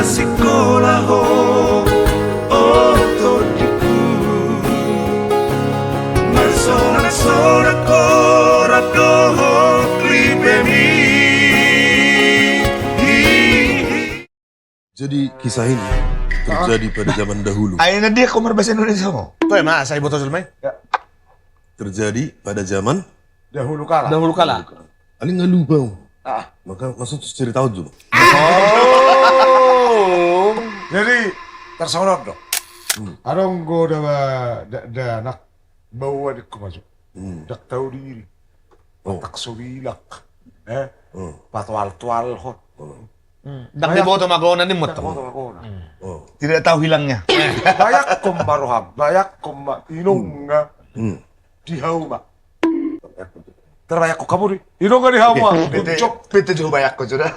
sekolah ho otodiku marsona korap doho kripemi. Jadi kisah ini terjadi pada zaman dahulu. Aina dia komar bahasa Indonesia mo. Tuh ya mas, saya botol sulmai. Terjadi pada zaman Dahulu kala. Dahulu kala. Ali nggak lupa. Maka maksud cerita dulu. Oh. Jadi tersorot dong. Arong go da anak bawa di masuk. Dak tahu diri. Tak subilak. Patwal-twal ho. Dak di boto magonan ni mot. Tidak tahu hilangnya. Bayak kom barohab, bayak kom inong nga di hauma. Terbayak ko kamu di inong nga di hauma. Pete juga banyak kok sudah.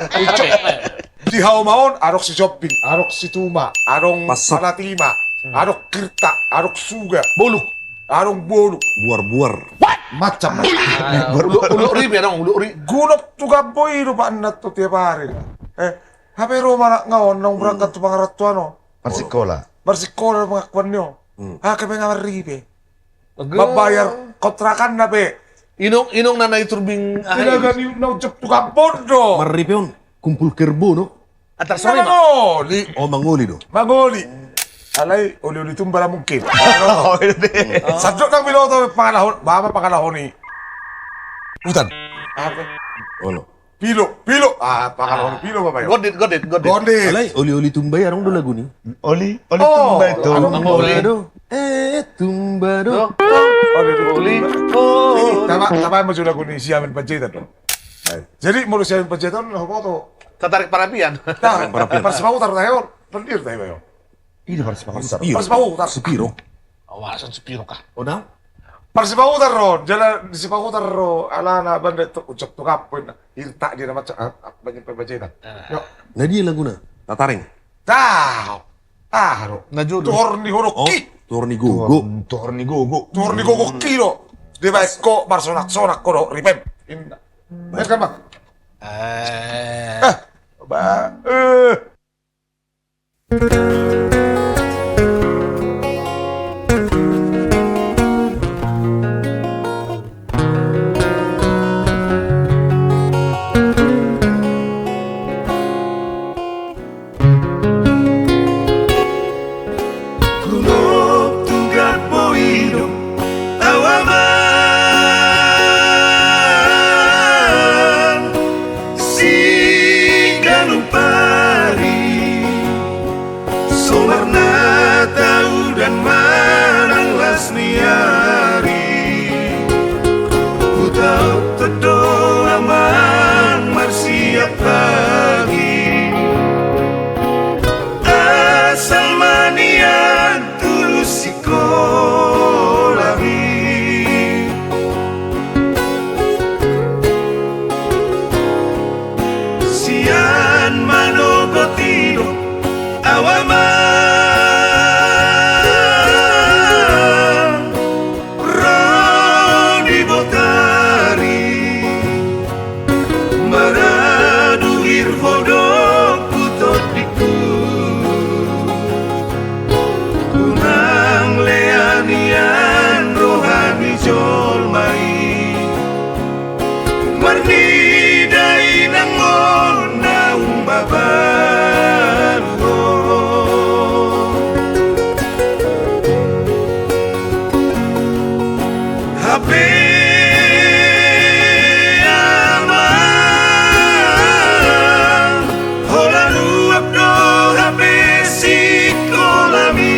Di haumaon arok si shopping, arok si tuma, arong Pasat. panatima, arok kirta, arok suga, Bolu. arong bolu, Buar-buar. macam. Ulu uri ya dong, ulu uri. Gunok tuga boy lupa anak tuh tiap hari. Hape Roma nak ngaon nong berangkat tu pangaratuano. Persikola. Bersikola pengakuan nyo. Kami ngaribe. Babayar kontrakan na be. Inong nanay turbing Tidak gani na ucap tuga bondo. Maripeon kumpul kerbo no. Atar sorry ma. Mangoli, Oh mangoli do. mangoli. Alay, uli-uli tumbala mungkin. Sadok ng piloto pangalahon, bama pangalahon ni. Hutan. Apa? Oh no. Pilo. Pangalahon ni Pilo ba ba yun? Godit. Gondit. Alay oli-oli tumbay arong do lagu ni. Oli Oh, tumba itu. Mangoli. Tumbado. Uli. Oh. Tama mo sudah kuni siyamin pancita to. Jadi mau siyamin pancita no foto. Tatarik parapian. Nah, pas mau tar tayo, pendir tayo ba yun? Ini persikola. Iyo. Pas mau tar. Sepiro. Awasan sepiro ka. Oh na? Pas mau tar ron, jalan si mau tar ro ala na banda to ucap to kapon. Irta di na macam banyak pancita. Yo. Nah dia lagu na. Tatareng. Ro. Najudo. Torni horoki. Torni gogo. Torni gogo. Torni gogo kilo. Di ba ko barsonak-sonak ko ro ripem. Inda. Baik kan, Bang? Ba. Kulop tugat boido awaman si ganumpari somarna tahu dan mananglas niari ku tahu tedo aman marsiap lagi asal manian tulus sikolahi sian manogotino awaman roni botari maraduhir hodok putodiku kunang leanian rohani jolmai marni dai nangon naung babalu hape aman holanu abdo hape sikolami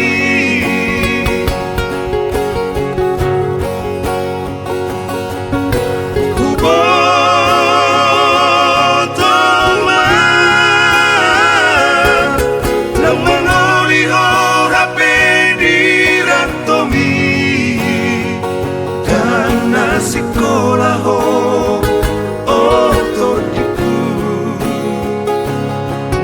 sekolah ho otodiku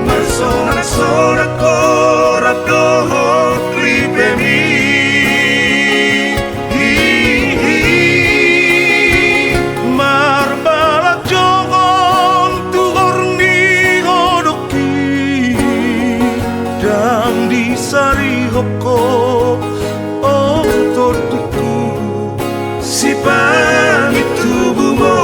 marsona korap doho kripemi marbalak jongon tuhor ni hodoki sarihoko otorku si pangit tubuhmu.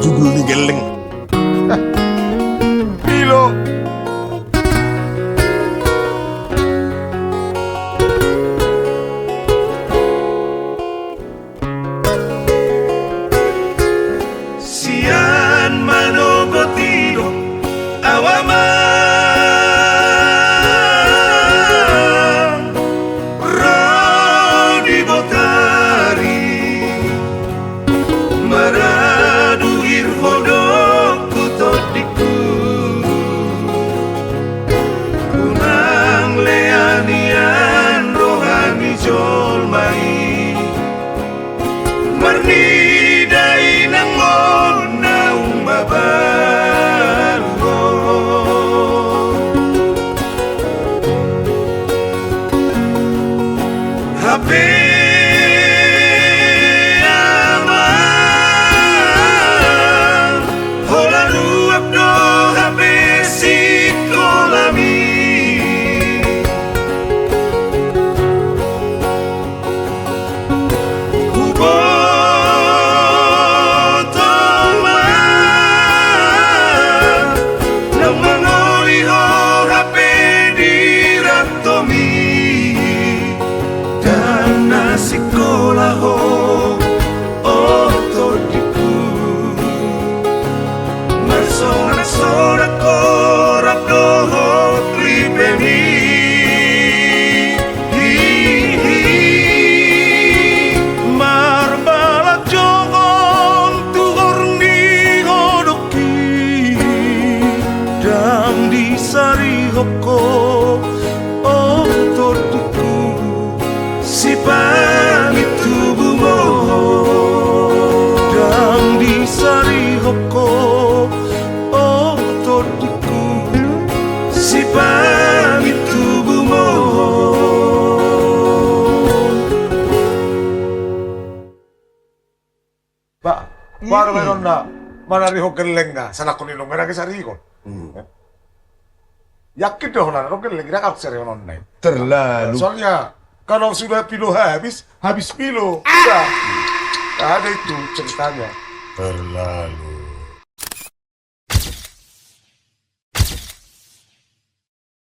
Judul ni geleng. Pilo. Sian manogotiro awama Rodi botari maradu irhodokku todiku kunang leanian rohani jolmai marni nang naung babago hape aman hola ruap do hape sikolami sekolah ho otorku marsona sora korak doho tripemi marbalak jogon tuhorni hodoki dan disari hoko otorku si pangit tubuhmu dan disari hoko otorku si pangit tubuhmu. Pak, baru meron na manariho geleng na sana ko ninong nga sariko. Yakin dong na ro geleng na kapser yon na. Terlalu. Soalnya kalau sudah pilo habis pilo. Udah. Ada itu ceritanya. Terlalu.